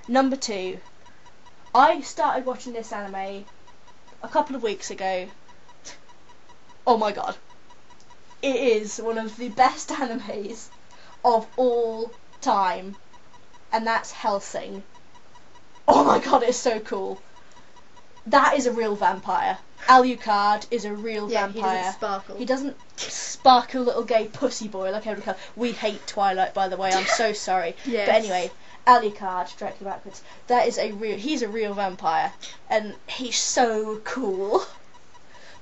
Number 2. I started watching this anime a couple of weeks ago. Oh my god. It is one of the best animes of all time. And that's Hellsing. Oh my god, it's so cool. That is a real vampire. Alucard is a real vampire. He doesn't sparkle. He doesn't sparkle, little gay pussy boy like every colour. We hate Twilight, by the way. I'm so sorry. Yes. But anyway, Alucard, directly backwards. He's a real vampire, and he's so cool.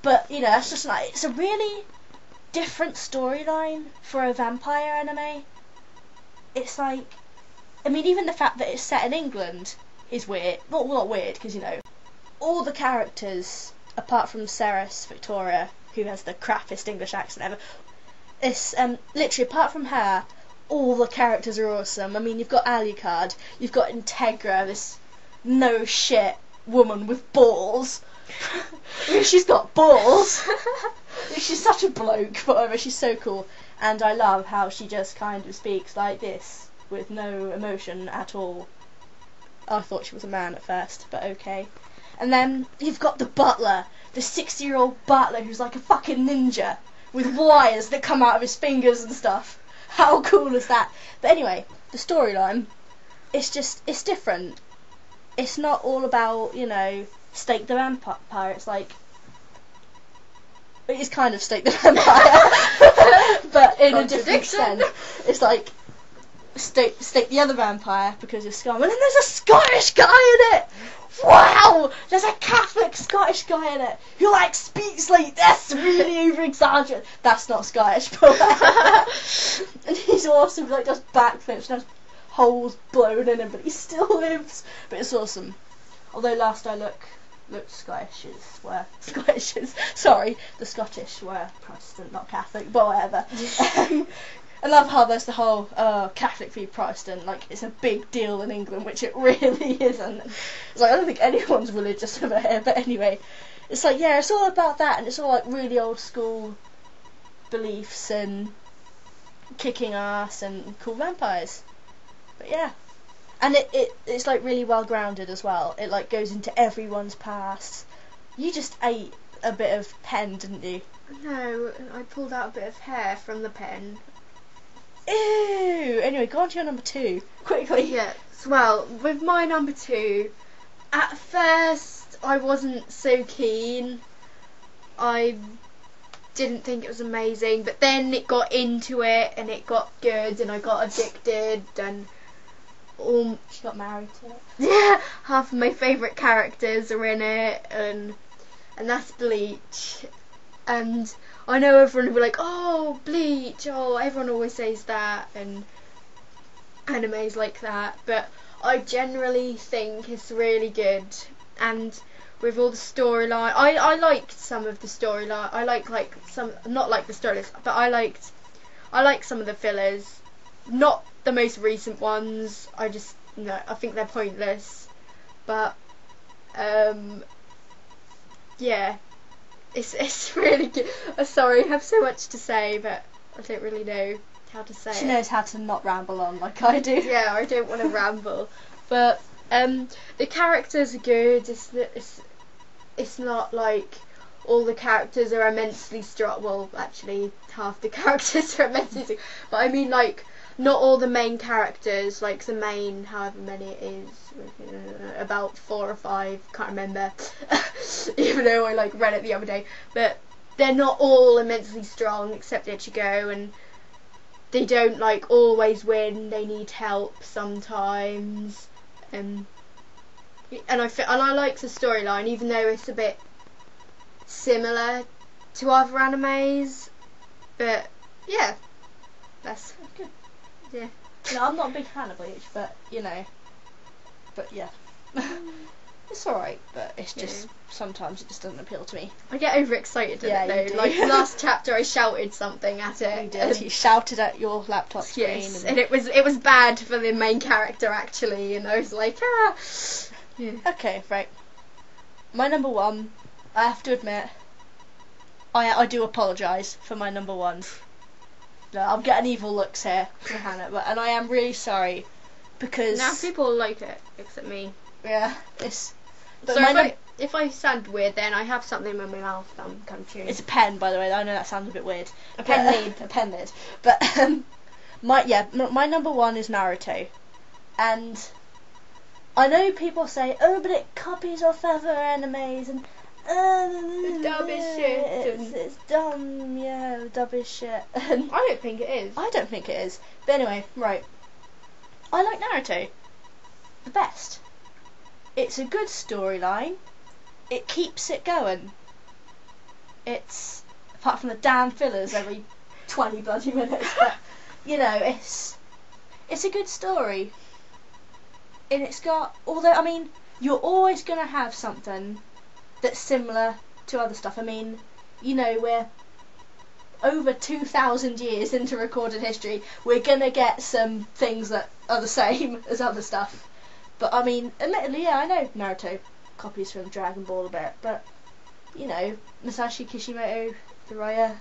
But you know, that's just like, it's a really different storyline for a vampire anime. It's like, I mean, even the fact that it's set in England is weird. Not weird, because you know, all the characters, apart from Ceres Victoria, who has the crappiest English accent ever, it's literally, apart from her, all the characters are awesome. I mean, you've got Alucard, you've got Integra, this no shit woman with balls. I mean, she's got balls. She's such a bloke, but whatever, she's so cool. And I love how she just kind of speaks like this, with no emotion at all. I thought she was a man at first, but okay. And then you've got the butler, the 60-year-old butler who's like a fucking ninja, with wires that come out of his fingers and stuff. How cool is that? But anyway, the storyline, it's different. It's not all about, you know, Stake the Vampire. It's like, it is kind of Stake the Vampire, but in a different sense. It's like, stake the other vampire because you're scum, and then there's a Scottish guy in it. Wow, there's a Catholic Scottish guy in it who like speaks like this, really over exaggerated. That's not Scottish, but and he's awesome. Like, does backflips and has holes blown in him, but he still lives. But it's awesome. Although last I looked, the Scottish were Protestant, not Catholic, but whatever. I love how there's the whole Catholic v Protestant, like it's a big deal in England, which it really isn't. It's like, I don't think anyone's religious over here, but anyway, it's like, yeah, it's all about that, and it's all like really old school beliefs and kicking ass and cool vampires. But yeah, and it's like really well grounded as well. It like goes into everyone's past. You just ate a bit of pen, didn't you? No, I pulled out a bit of hair from the pen. Ew! Anyway, go on to your number 2, quickly. Yes, well, with my number 2, at first I wasn't so keen. I didn't think it was amazing, but then it got into it and it got good and I got addicted and she got married to it. Yeah, half of my favourite characters are in it, and that's Bleach. And I know everyone will be like, oh, Bleach, oh, everyone always says that, and animes like that, but I generally think it's really good. And with all the storyline, I liked some of the storyline. I like some, not like the storylines, but I like some of the fillers. Not the most recent ones. I think they're pointless. But yeah. It's really good. Sorry, I have so much to say, but I don't really know how to say it. She knows how to not ramble on like I do. Yeah, I don't want to ramble. But the characters are good. It's not like all the characters are immensely strong. Well, actually, half the characters are immensely strong. But I mean, like, not all the main characters, like the main, however many it is, about 4 or 5, can't remember, even though I like read it the other day, but they're not all immensely strong except Ichigo, and they don't like always win, they need help sometimes, and I like the storyline, even though it's a bit similar to other animes, but yeah, that's good. Yeah. No, I'm not a big fan of Bleach, but you know, but yeah, it's alright, but it's just sometimes it just doesn't appeal to me. I get overexcited at it though. Like last chapter, I shouted something at it. You did. You shouted at your laptop screen. Yes, and it was bad for the main character actually, and I was like, ah. Yeah. Okay, right. My number 1, I have to admit, I do apologise for my number 1. No, I'm getting evil looks here from Hannah, and I am really sorry because Now people like it, except me. yeah, it's. But So if I sound weird, then I have something in my mouth that I'm kind of chewing. it's a pen, by the way. I know that sounds a bit weird. A pen lid. A pen lid. But my number one is Naruto, and I know people say, oh, but it copies off other animes and. It's dumb as shit. It's dumb, yeah, dumb as shit. I don't think it is. I don't think it is. But anyway, right. I like Naruto the best. It's a good storyline. It keeps it going. It's, apart from the damn fillers every 20 bloody minutes, but you know, it's a good story. And it's got, although I mean, you're always gonna have something that's similar to other stuff. I mean, you know, we're over 2,000 years into recorded history. We're gonna get some things that are the same as other stuff. But I mean, admittedly, yeah, I know Naruto copies from Dragon Ball a bit, but you know, Masashi Kishimoto, the writer,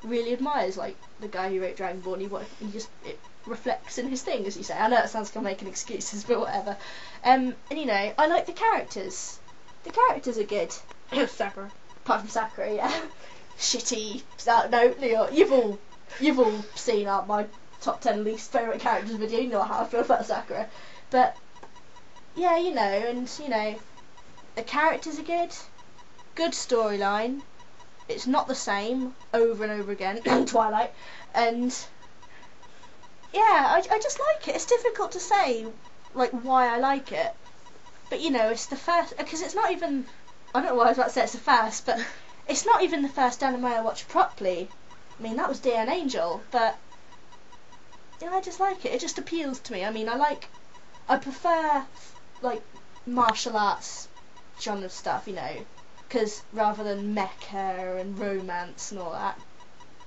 really admires like the guy who wrote Dragon Ball. And it reflects in his thing, as you say. I know it sounds like I'm making excuses, but whatever. And you know, I like the characters. The characters are good. Sakura. Apart from Sakura, yeah. Shitty. No, Leo, you've all seen my top 10 least favourite characters video. You know how I feel about Sakura. But yeah, you know, the characters are good. Good storyline. It's not the same over and over again. Twilight. And yeah, I just like it. It's difficult to say like why I like it. But you know, it's the first, because it's not even, I don't know why I was about to say it's the first, but it's not even the first anime I watched properly. I mean, that was Dear Angel, but yeah, I just like it. It just appeals to me. I mean, I prefer like martial arts genre stuff, you know, because rather than mecha and romance and all that.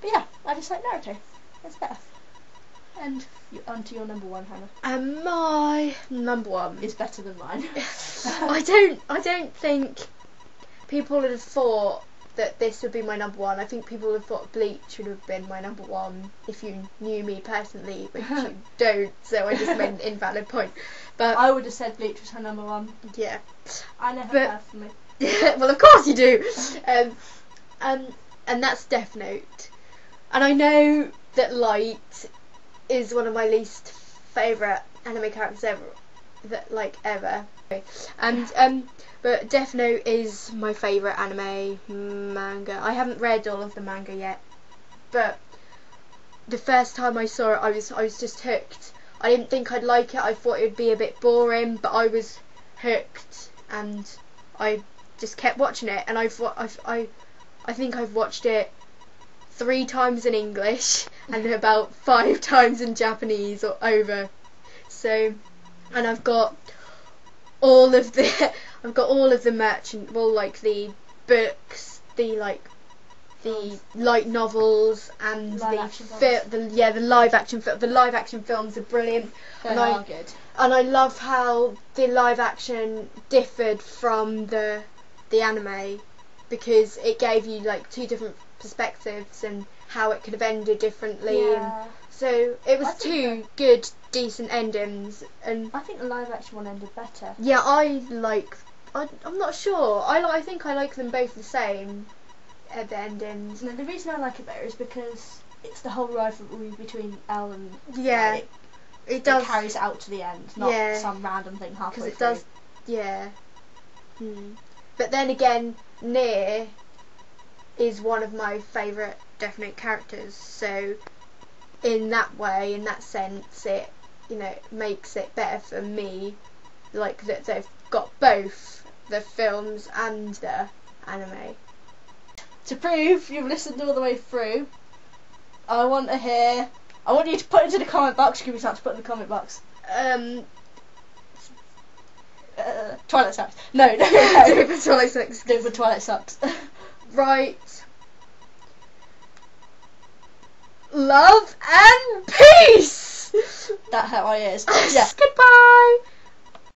But yeah, I just like Naruto. It's better. And onto your number one, Hannah. And my number one is better than mine. I don't think people would have thought that this would be my number one. I think people would have thought Bleach would have been my number one if you knew me personally, which you don't, so I just made an invalid point. But I would have said Bleach was her number one. Yeah. I know her personally. Well, of course you do. And that's Death Note. And I know that Light is one of my least favourite anime characters ever. And but Death Note is my favourite anime manga. I haven't read all of the manga yet, but the first time I saw it, I was just hooked. I didn't think I'd like it. I thought it would be a bit boring, but I was hooked, and I just kept watching it. And I think I've watched it 3 times in English and about 5 times in Japanese or over. So, and I've got all of the merchant, well, like the books, the light novels, and the live action films are brilliant. They are good. And I love how the live action differed from the anime, because it gave you like 2 different perspectives and how it could have ended differently. Yeah. And so it was 2 good, decent endings. And I think the live action one ended better. yeah, I'm not sure. I think I like them both the same at the endings. No, the reason I like it better is because it's the whole rivalry between Elle and Yeah, like, it does. It carries it out to the end, not Yeah. some random thing halfway Because it through. does, yeah. But then again, Nier is one of my favourite Death Note characters, so in that way, in that sense, it, you know, makes it better for me, like that they've got both the films and the anime. To prove you've listened all the way through, I want you to put into the comment box. Give me something to put in the comment box. Twilight sucks. No. Do it for Twilight sucks. Do it for Twilight sucks. Right. Love and peace. That hurt my ears. Yeah. Goodbye.